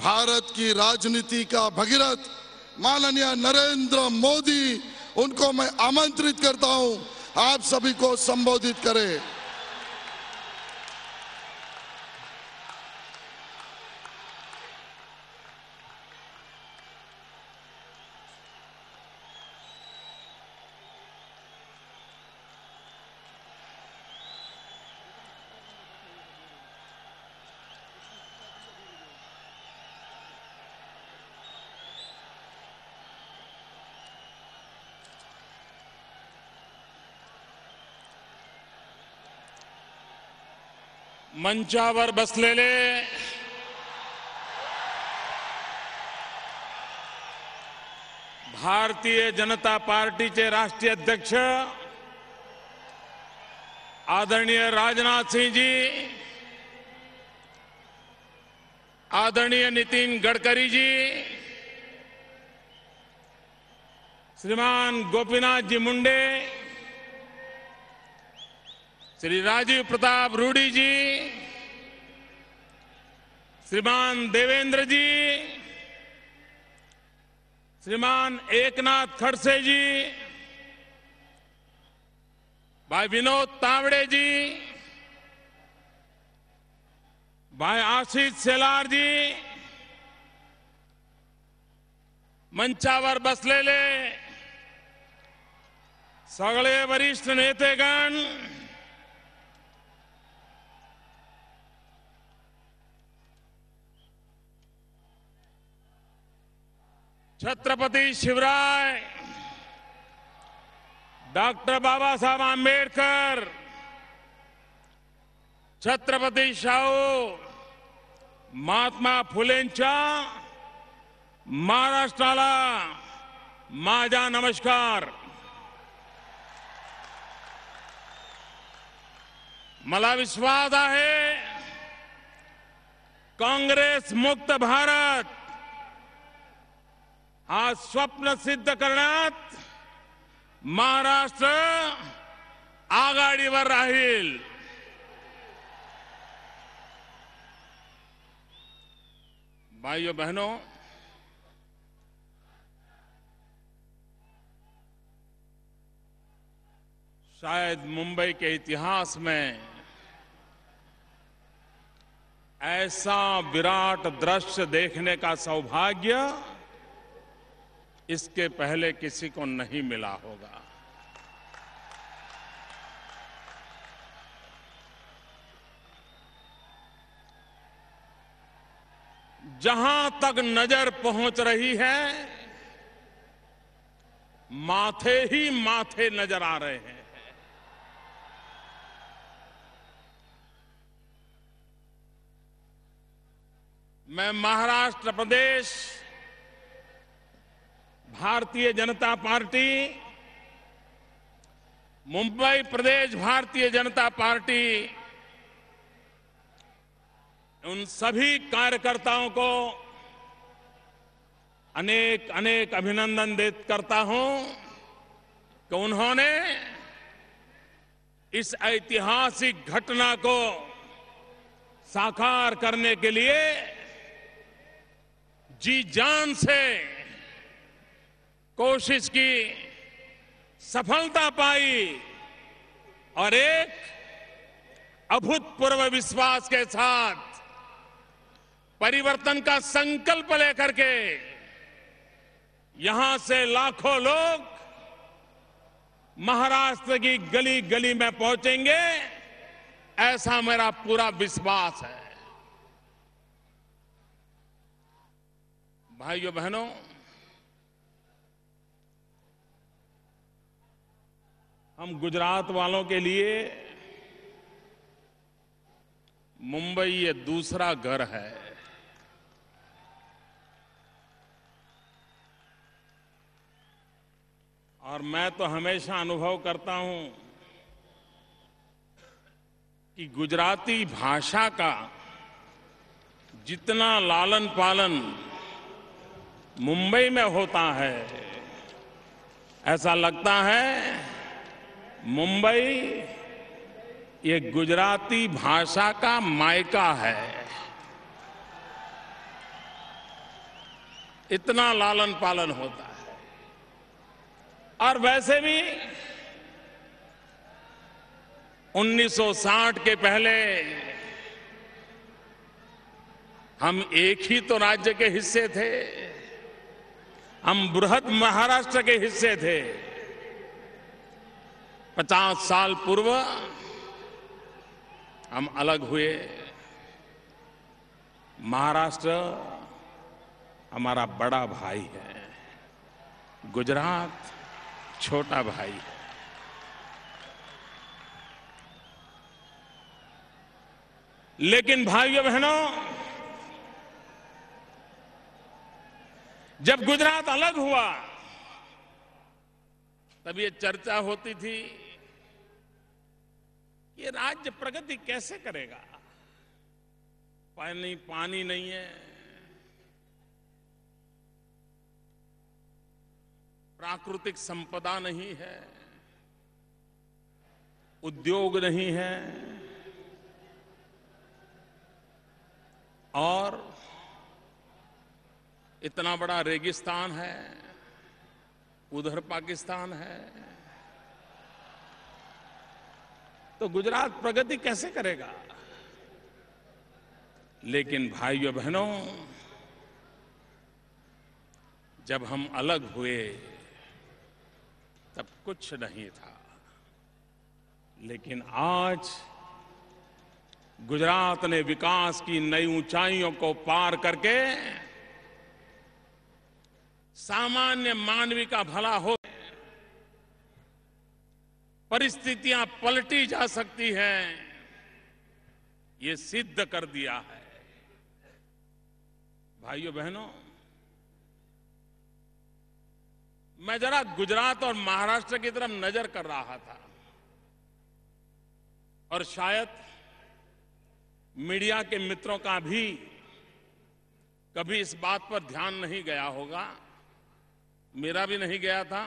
भारत की राजनीति का भगीरथ माननीय नरेंद्र मोदी, उनको मैं आमंत्रित करता हूं आप सभी को संबोधित करें। मंचावर बसलेले भारतीय जनता पार्टीचे राष्ट्रीय अध्यक्ष आदरणीय राजनाथ सिंह जी, आदरणीय नितिन गडकरी जी, श्रीमान गोपीनाथ जी मुंडे, श्री राजीव प्रताप रूडी जी, श्रीमान देवेंद्र जी, श्रीमान एकनाथ खड़से जी, भाई विनोद तावड़े जी, भाई आशीष सेलार जी, मंचावर बसलेले सगळे वरिष्ठ नेतेगण, छत्रपति शिवराय डॉक्टर बाबा साहब आंबेडकर, छत्रपती शाहू महात्मा फुलेंच्या महाराष्ट्राला माझा नमस्कार। मला विश्वास आहे काँग्रेस मुक्त भारत हा स्वप्न सिद्ध करण्यात महाराष्ट्र आघाडीवर राहील। भाइयों बहनों, शायद मुंबई के इतिहास में ऐसा विराट दृश्य देखने का सौभाग्य इसके पहले किसी को नहीं मिला होगा। जहां तक नजर पहुंच रही है, माथे ही माथे नजर आ रहे हैं। मैं महाराष्ट्र प्रदेश भारतीय जनता पार्टी, मुंबई प्रदेश भारतीय जनता पार्टी, उन सभी कार्यकर्ताओं को अनेक अनेक अभिनंदन करता हूं कि उन्होंने इस ऐतिहासिक घटना को साकार करने के लिए जी जान से कोशिश की, सफलता पाई और एक अभूतपूर्व विश्वास के साथ परिवर्तन का संकल्प लेकर के यहां से लाखों लोग महाराष्ट्र की गली गली में पहुंचेंगे, ऐसा मेरा पूरा विश्वास है। भाइयों बहनों, हम गुजरात वालों के लिए मुंबई ये दूसरा घर है। और मैं तो हमेशा अनुभव करता हूं कि गुजराती भाषा का जितना लालन पालन मुंबई में होता है, ऐसा लगता है मुंबई ये गुजराती भाषा का मायका है। इतना लालन पालन होता है। और वैसे भी 1960 के पहले हम एक ही तो राज्य के हिस्से थे, हम बृहद महाराष्ट्र के हिस्से थे। 50 साल पूर्व हम अलग हुए। महाराष्ट्र हमारा बड़ा भाई है, गुजरात छोटा भाई है। लेकिन भाइयों बहनों, जब गुजरात अलग हुआ तब ये चर्चा होती थी कि ये राज्य प्रगति कैसे करेगा। पानी नहीं है, प्राकृतिक संपदा नहीं है, उद्योग नहीं है और इतना बड़ा रेगिस्तान है, उधर पाकिस्तान है, तो गुजरात प्रगति कैसे करेगा। लेकिन भाइयों बहनों, जब हम अलग हुए तब कुछ नहीं था, लेकिन आज गुजरात ने विकास की नई ऊंचाइयों को पार करके सामान्य मानवी का भला हो, परिस्थितियां पलटी जा सकती हैं, ये सिद्ध कर दिया है। भाइयों बहनों, मैं जरा गुजरात और महाराष्ट्र की तरफ नजर कर रहा था और शायद मीडिया के मित्रों का भी कभी इस बात पर ध्यान नहीं गया होगा, मेरा भी नहीं गया था।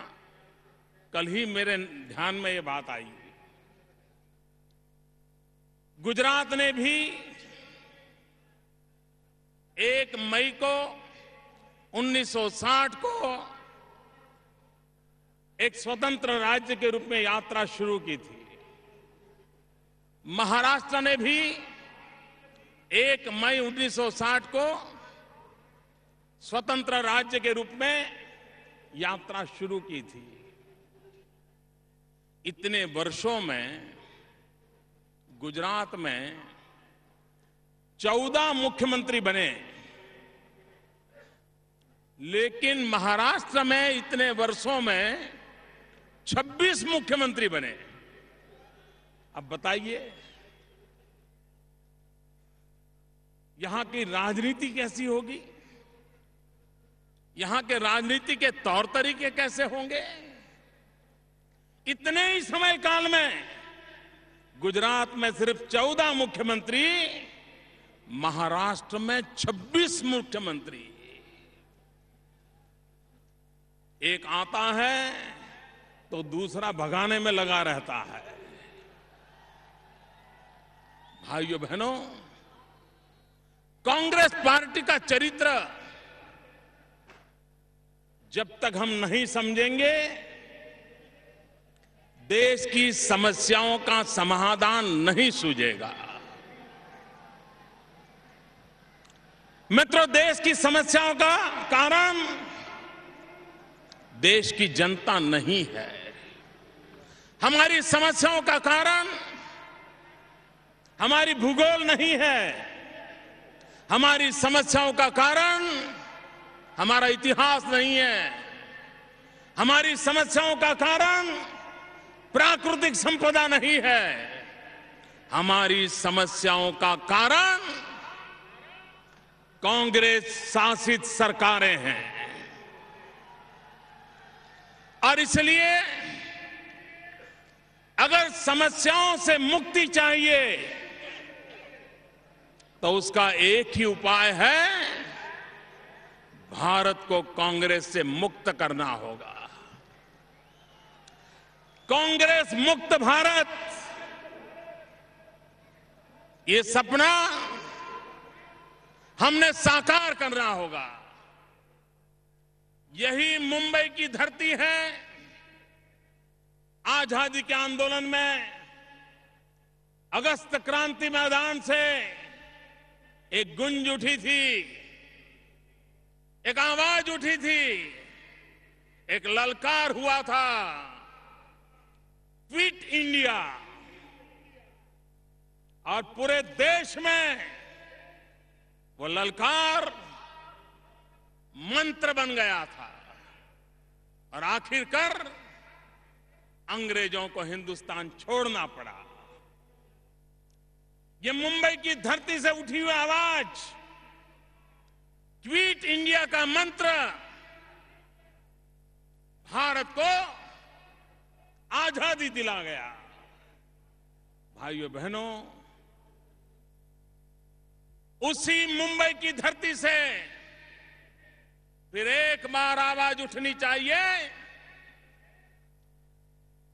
कल ही मेरे ध्यान में ये बात आई। गुजरात ने भी 1 मई को 1960 को एक स्वतंत्र राज्य के रूप में यात्रा शुरू की थी। महाराष्ट्र ने भी 1 मई 1960 को स्वतंत्र राज्य के रूप में यात्रा शुरू की थी। इतने वर्षों में गुजरात में 14 मुख्यमंत्री बने, लेकिन महाराष्ट्र में इतने वर्षों में 26 मुख्यमंत्री बने। अब बताइए, यहां की राजनीति कैसी होगी, यहां के राजनीति के तौर तरीके कैसे होंगे। इतने ही समय काल में गुजरात में सिर्फ 14 मुख्यमंत्री, महाराष्ट्र में 26 मुख्यमंत्री। एक आता है तो दूसरा भगाने में लगा रहता है। भाइयों बहनों, कांग्रेस पार्टी का चरित्र जब तक हम नहीं समझेंगे, देश की समस्याओं का समाधान नहीं सूझेगा। मित्रों, देश की समस्याओं का कारण देश की जनता नहीं है। हमारी समस्याओं का कारण हमारी भूगोल नहीं है। हमारी समस्याओं का कारण हमारा इतिहास नहीं है। हमारी समस्याओं का कारण प्राकृतिक संपदा नहीं है। हमारी समस्याओं का कारण कांग्रेस शासित सरकारें हैं। और इसलिए अगर समस्याओं से मुक्ति चाहिए तो उसका एक ही उपाय है, भारत को कांग्रेस से मुक्त करना होगा। कांग्रेस मुक्त भारत, ये सपना हमने साकार करना होगा। यही मुंबई की धरती है। आजादी के आंदोलन में अगस्त क्रांति मैदान से एक गूंज उठी थी, एक आवाज उठी थी, एक ललकार हुआ था, क्विट इंडिया। और पूरे देश में वो ललकार मंत्र बन गया था और आखिरकार अंग्रेजों को हिंदुस्तान छोड़ना पड़ा। ये मुंबई की धरती से उठी हुई आवाज, क्विट इंडिया का मंत्र भारत को आजादी दिला गया। भाइयों बहनों, उसी मुंबई की धरती से फिर एक बार आवाज उठनी चाहिए,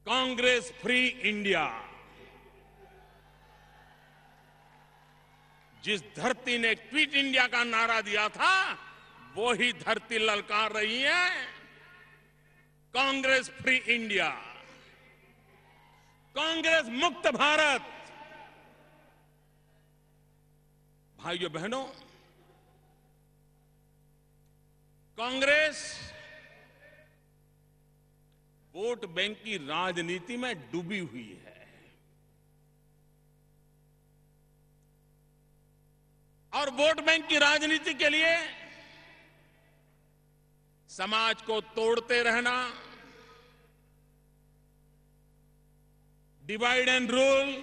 कांग्रेस फ्री इंडिया। जिस धरती ने क्विट इंडिया का नारा दिया था, वो ही धरती ललकार रही है, कांग्रेस फ्री इंडिया, कांग्रेस मुक्त भारत। भाइयों बहनों, कांग्रेस वोट बैंक की राजनीति में डूबी हुई है और वोट बैंक की राजनीति के लिए समाज को तोड़ते रहना, डिवाइड एंड रूल,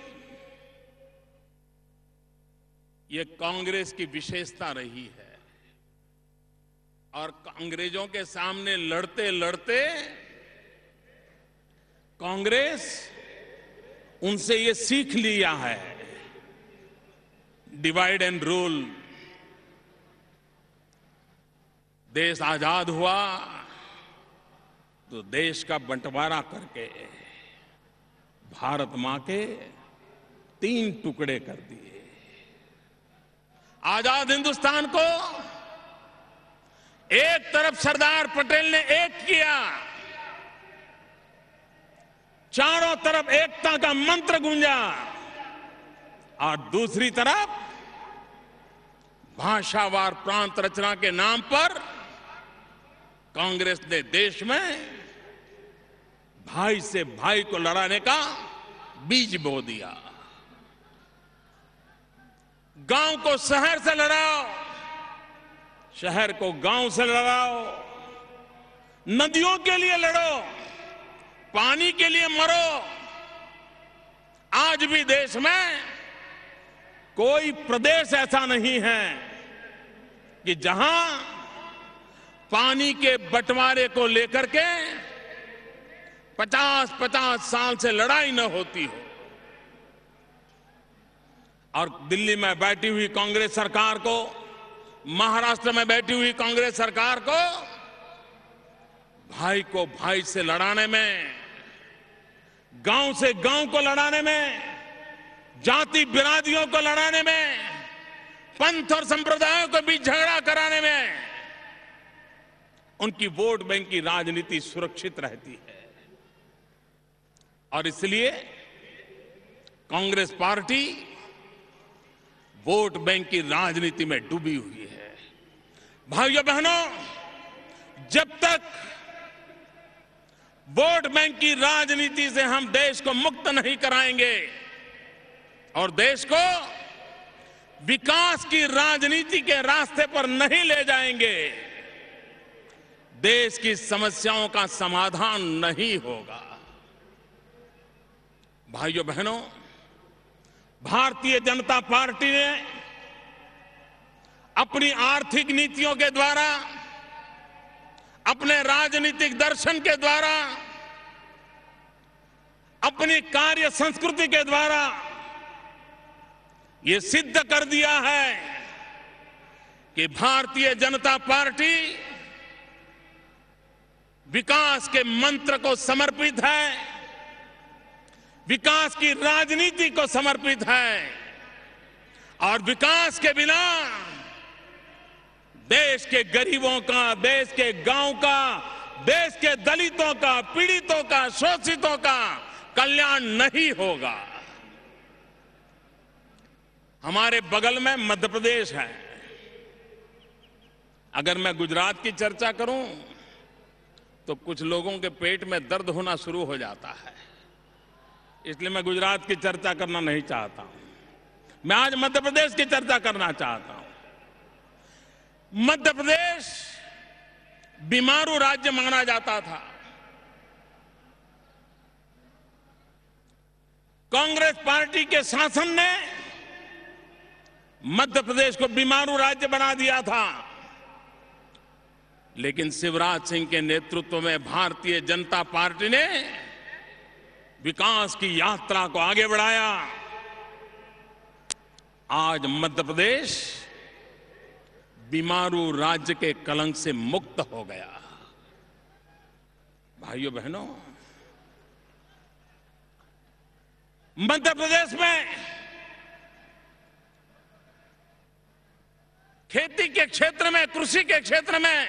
ये कांग्रेस की विशेषता रही है। और अंग्रेजों के सामने लड़ते लड़ते कांग्रेस उनसे ये सीख लिया है, डिवाइड एंड रूल। देश आजाद हुआ तो देश का बंटवारा करके भारत मां के 3 टुकड़े कर दिए। आजाद हिंदुस्तान को एक तरफ सरदार पटेल ने एक किया, चारों तरफ एकता का मंत्र गूंजा, और दूसरी तरफ भाषावार प्रांत रचना के नाम पर कांग्रेस ने देश में भाई से भाई को लड़ाने का बीज बो दिया। गांव को शहर से लड़ाओ, शहर को गांव से लड़ाओ, नदियों के लिए लड़ो, पानी के लिए मरो। आज भी देश में कोई प्रदेश ऐसा नहीं है कि जहां पानी के बंटवारे को लेकर के 50-50 साल से लड़ाई न होती हो। और दिल्ली में बैठी हुई कांग्रेस सरकार को, महाराष्ट्र में बैठी हुई कांग्रेस सरकार को भाई को भाई से लड़ाने में, गांव से गांव को लड़ाने में, जाति बिरादियों को लड़ाने में, पंथ और संप्रदायों के बीच झगड़ा कराने में उनकी वोट बैंक की राजनीति सुरक्षित रहती है। और इसलिए कांग्रेस पार्टी वोट बैंक की राजनीति में डूबी हुई है। भाइयों बहनों, जब तक वोट बैंक की राजनीति से हम देश को मुक्त नहीं कराएंगे और देश को विकास की राजनीति के रास्ते पर नहीं ले जाएंगे, देश की समस्याओं का समाधान नहीं होगा। भाइयों बहनों, भारतीय जनता पार्टी ने अपनी आर्थिक नीतियों के द्वारा, अपने राजनीतिक दर्शन के द्वारा, अपनी कार्य संस्कृति के द्वारा ये सिद्ध कर दिया है कि भारतीय जनता पार्टी विकास के मंत्र को समर्पित है, विकास की राजनीति को समर्पित है। और विकास के बिना देश के गरीबों का, देश के गांव का, देश के दलितों का, पीड़ितों का, शोषितों का कल्याण नहीं होगा। हमारे बगल में मध्य प्रदेश है। अगर मैं गुजरात की चर्चा करूं तो कुछ लोगों के पेट में दर्द होना शुरू हो जाता है, इसलिए मैं गुजरात की चर्चा करना नहीं चाहता हूं। मैं आज मध्य प्रदेश की चर्चा करना चाहता हूं। मध्य प्रदेश बीमारू राज्य माना जाता था। कांग्रेस पार्टी के शासन ने मध्य प्रदेश को बीमारू राज्य बना दिया था, लेकिन शिवराज सिंह के नेतृत्व में भारतीय जनता पार्टी ने विकास की यात्रा को आगे बढ़ाया। आज मध्य प्रदेश बीमारू राज्य के कलंक से मुक्त हो गया। भाइयों बहनों, मध्य प्रदेश में खेती के क्षेत्र में, कृषि के क्षेत्र में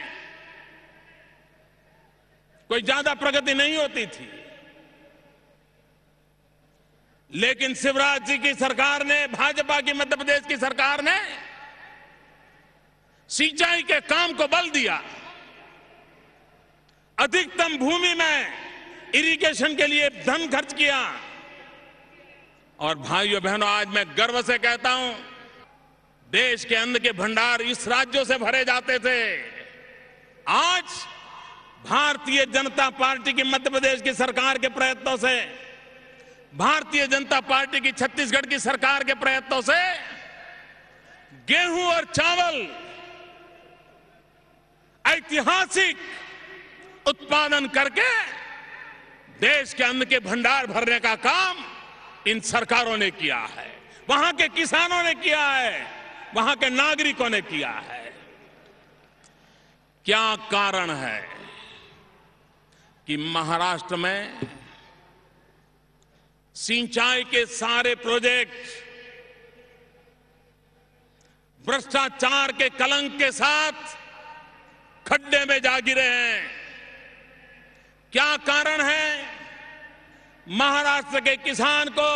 कोई ज्यादा प्रगति नहीं होती थी, लेकिन शिवराज जी की सरकार ने, भाजपा की मध्य प्रदेश की सरकार ने सिंचाई के काम को बल दिया। अधिकतम भूमि में इरिगेशन के लिए धन खर्च किया। और भाइयों बहनों, आज मैं गर्व से कहता हूं, देश के अन्न के भंडार इस राज्यों से भरे जाते थे। आज भारतीय जनता पार्टी की मध्य प्रदेश की सरकार के प्रयत्नों से, भारतीय जनता पार्टी की छत्तीसगढ़ की सरकार के प्रयत्नों से गेहूं और चावल ऐतिहासिक उत्पादन करके देश के अन्न के भंडार भरने का काम इन सरकारों ने किया है, वहां के किसानों ने किया है, वहां के नागरिकों ने किया है। क्या कारण है कि महाराष्ट्र में सिंचाई के सारे प्रोजेक्ट भ्रष्टाचार के कलंक के साथ खड्डे में जा गिरे हैं? क्या कारण है महाराष्ट्र के किसान को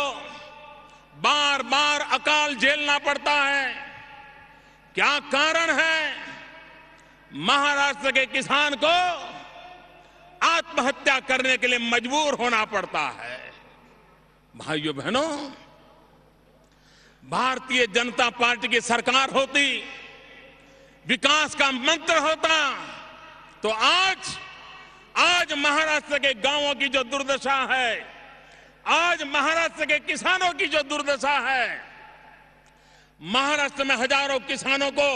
बार बार अकाल झेलना पड़ता है? क्या कारण है महाराष्ट्र के किसान को आत्महत्या करने के लिए मजबूर होना पड़ता है? भाइयों बहनों, भारतीय जनता पार्टी की सरकार होती, विकास का मंत्र होता, तो आज महाराष्ट्र के गांवों की जो दुर्दशा है, आज महाराष्ट्र के किसानों की जो दुर्दशा है, महाराष्ट्र में हजारों किसानों को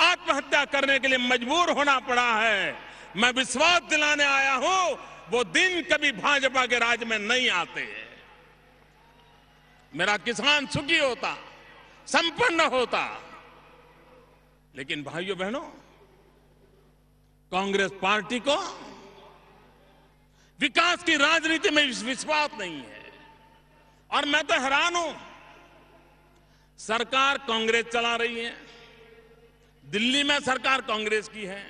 आत्महत्या करने के लिए मजबूर होना पड़ा है, मैं विश्वास दिलाने आया हूं, वो दिन कभी भाजपा के राज में नहीं आते। मेरा किसान सुखी होता, संपन्न होता। लेकिन भाइयों बहनों, कांग्रेस पार्टी को विकास की राजनीति में विश्वास नहीं है। और मैं तो हैरान हूं, सरकार कांग्रेस चला रही है, दिल्ली में सरकार कांग्रेस की है,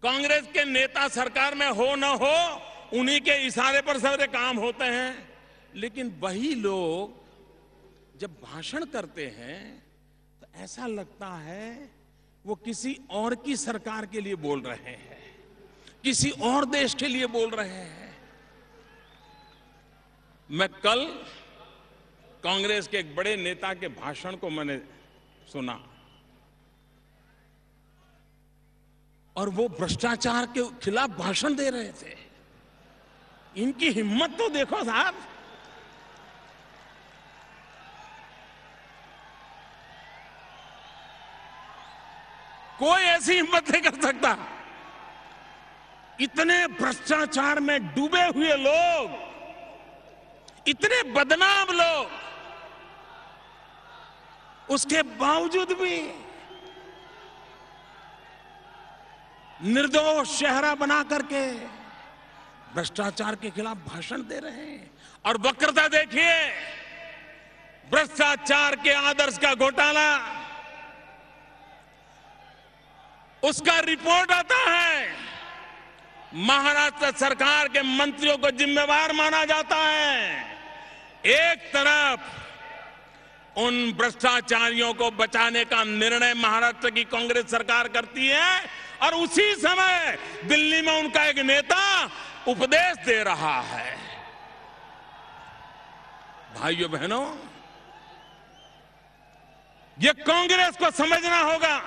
कांग्रेस के नेता सरकार में हो न हो उन्हीं के इशारे पर सारे काम होते हैं। लेकिन वही लोग जब भाषण करते हैं तो ऐसा लगता है वो किसी और की सरकार के लिए बोल रहे हैं, किसी और देश के लिए बोल रहे हैं। मैं कल कांग्रेस के एक बड़े नेता के भाषण को मैंने सुना, और वो भ्रष्टाचार के खिलाफ भाषण दे रहे थे। इनकी हिम्मत तो देखो साहब। कोई ऐसी हिम्मत नहीं कर सकता। इतने भ्रष्टाचार में डूबे हुए लोग, इतने बदनाम लोग, उसके बावजूद भी निर्दोष चेहरा बना करके भ्रष्टाचार के खिलाफ भाषण दे रहे हैं। और वक्रता देखिए, भ्रष्टाचार के आदर्श का घोटाला उसका रिपोर्ट आता है, महाराष्ट्र सरकार के मंत्रियों को जिम्मेवार माना जाता है। एक तरफ उन भ्रष्टाचारियों को बचाने का निर्णय महाराष्ट्र की कांग्रेस सरकार करती है और उसी समय दिल्ली में उनका एक नेता उपदेश दे रहा है। भाइयों बहनों, ये कांग्रेस को समझना होगा।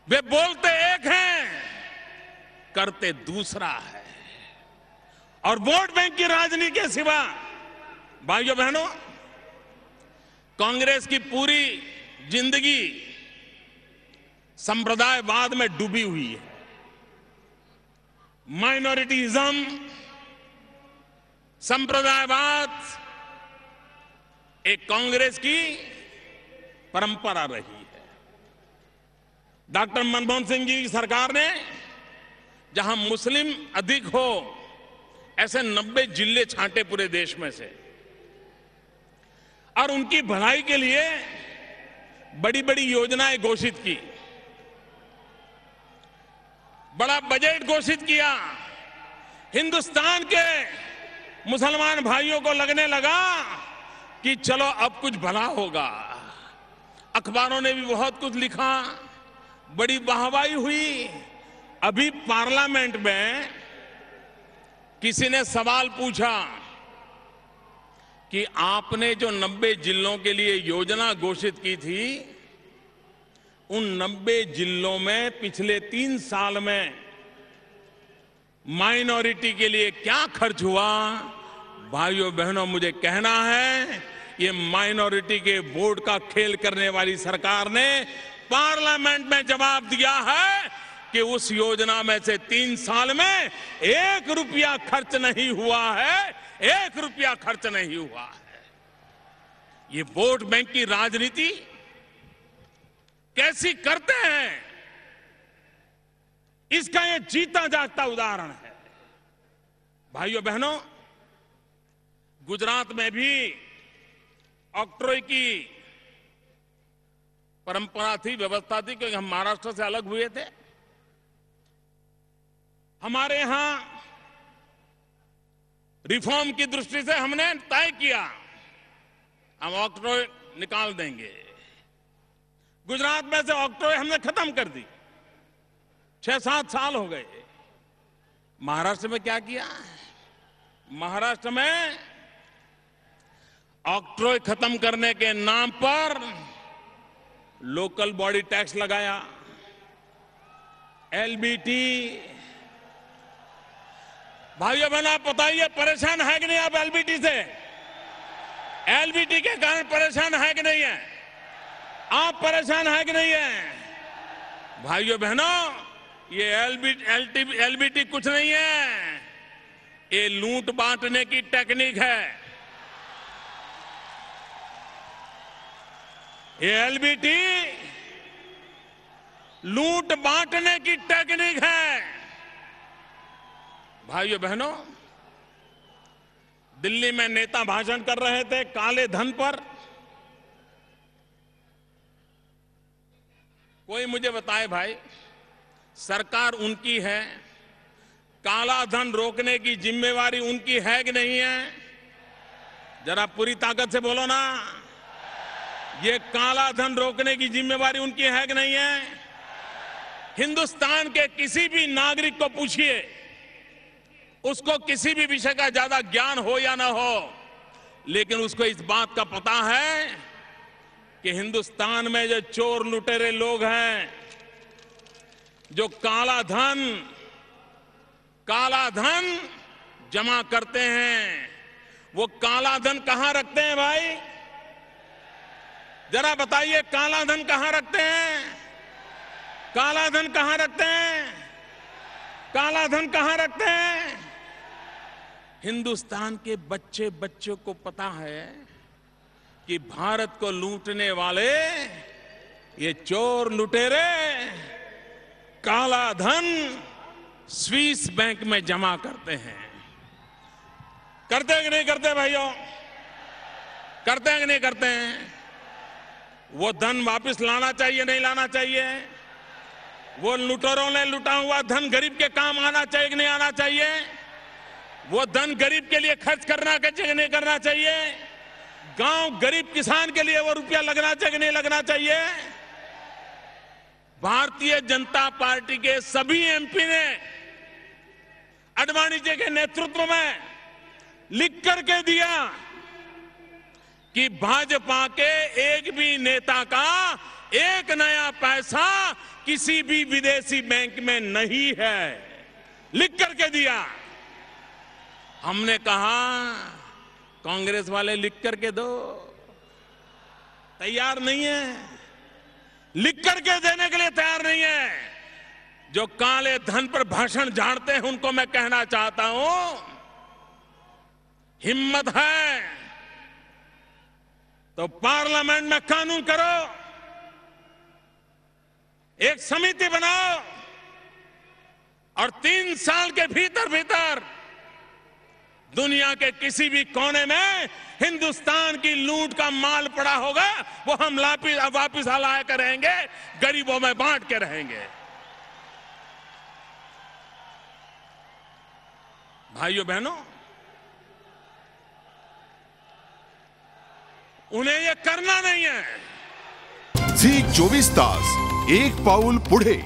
वे बोलते एक हैं, करते दूसरा है। और वोट बैंक की राजनीति के सिवा भाइयों बहनों, कांग्रेस की पूरी जिंदगी संप्रदायवाद में डूबी हुई है। माइनॉरिटीज्म, संप्रदायवाद एक कांग्रेस की परंपरा रही है। डॉक्टर मनमोहन सिंह जी की सरकार ने जहां मुस्लिम अधिक हो ऐसे 90 जिले छांटे पूरे देश में से, और उनकी भलाई के लिए बड़ी बड़ी योजनाएं घोषित की, बड़ा बजट घोषित किया। हिंदुस्तान के मुसलमान भाइयों को लगने लगा कि चलो अब कुछ भला होगा। अखबारों ने भी बहुत कुछ लिखा, बड़ी वाहवाही हुई। अभी पार्लियामेंट में किसी ने सवाल पूछा कि आपने जो 90 जिलों के लिए योजना घोषित की थी, उन 90 जिलों में पिछले 3 साल में माइनॉरिटी के लिए क्या खर्च हुआ? भाइयों बहनों, मुझे कहना है, ये माइनॉरिटी के वोट का खेल करने वाली सरकार ने पार्लियामेंट में जवाब दिया है कि उस योजना में से 3 साल में 1 रुपया खर्च नहीं हुआ है, 1 रुपया खर्च नहीं हुआ है। ये वोट बैंक की राजनीति कैसी करते हैं, इसका ये जीता जागता उदाहरण है। भाइयों बहनों, गुजरात में भी ऑक्ट्रॉय की परंपरा थी, व्यवस्था थी, क्योंकि हम महाराष्ट्र से अलग हुए थे। हमारे यहां रिफॉर्म की दृष्टि से हमने तय किया हम ऑक्ट्रॉय निकाल देंगे। गुजरात में से ऑक्ट्रॉय हमने खत्म कर दी, 6-7 साल हो गए। महाराष्ट्र में क्या किया? महाराष्ट्र में ऑक्ट्रॉय खत्म करने के नाम पर लोकल बॉडी टैक्स लगाया, एलबीटी। भाइयों बहनों, आप बताइए, परेशान है कि नहीं आप एलबीटी से? एलबीटी के कारण परेशान है कि नहीं है? आप परेशान है कि नहीं है? भाइयों बहनों, ये एलबीटी कुछ नहीं है, ये लूट बांटने की टेक्निक है। ये एलबीटी लूट बांटने की टेक्निक है। भाइयों बहनों, दिल्ली में नेता भाषण कर रहे थे काले धन पर। कोई मुझे बताए भाई, सरकार उनकी है, काला धन रोकने की जिम्मेवारी उनकी है कि नहीं है? जरा पूरी ताकत से बोलो ना, ये काला धन रोकने की जिम्मेवारी उनकी है कि नहीं है? हिंदुस्तान के किसी भी नागरिक को पूछिए, उसको किसी भी विषय का ज्यादा ज्ञान हो या ना हो, लेकिन उसको इस बात का पता है कि हिंदुस्तान में जो चोर लुटेरे लोग हैं, जो काला धन जमा करते हैं, वो काला धन कहां रखते हैं भाई? जरा बताइए, काला धन कहां रखते हैं? काला धन कहां रखते हैं? काला धन कहां रखते हैं? हिंदुस्तान के बच्चों को पता है कि भारत को लूटने वाले ये चोर लुटेरे काला धन स्विस बैंक में जमा करते हैं। करते हैं कि नहीं करते भाइयों? करते हैं कि नहीं करते हैं? वो धन वापस लाना चाहिए, नहीं लाना चाहिए? वो लुटेरों ने लुटा हुआ धन गरीब के काम आना चाहिए कि नहीं आना चाहिए? वो धन गरीब के लिए खर्च करना चाहिए, नहीं करना चाहिए? गांव गरीब किसान के लिए वो रुपया लगना चाहिए कि नहीं लगना चाहिए? भारतीय जनता पार्टी के सभी एमपी ने आडवाणी जी के नेतृत्व में लिख करके दिया कि भाजपा के एक भी नेता का एक नया पैसा किसी भी विदेशी बैंक में नहीं है, लिख करके दिया। हमने कहा कांग्रेस वाले लिख करके दो, तैयार नहीं है, लिख करके देने के लिए तैयार नहीं है। जो काले धन पर भाषण झाड़ते हैं उनको मैं कहना चाहता हूं, हिम्मत है तो पार्लियामेंट में कानून करो, एक समिति बनाओ और 3 साल के भीतर भीतर दुनिया के किसी भी कोने में हिंदुस्तान की लूट का माल पड़ा होगा वो हम वापिस लाया के रहेंगे, गरीबों में बांट के रहेंगे। भाइयों बहनों, उन्हें ये करना नहीं है। झी 24 तास, एक पाऊल पुढे।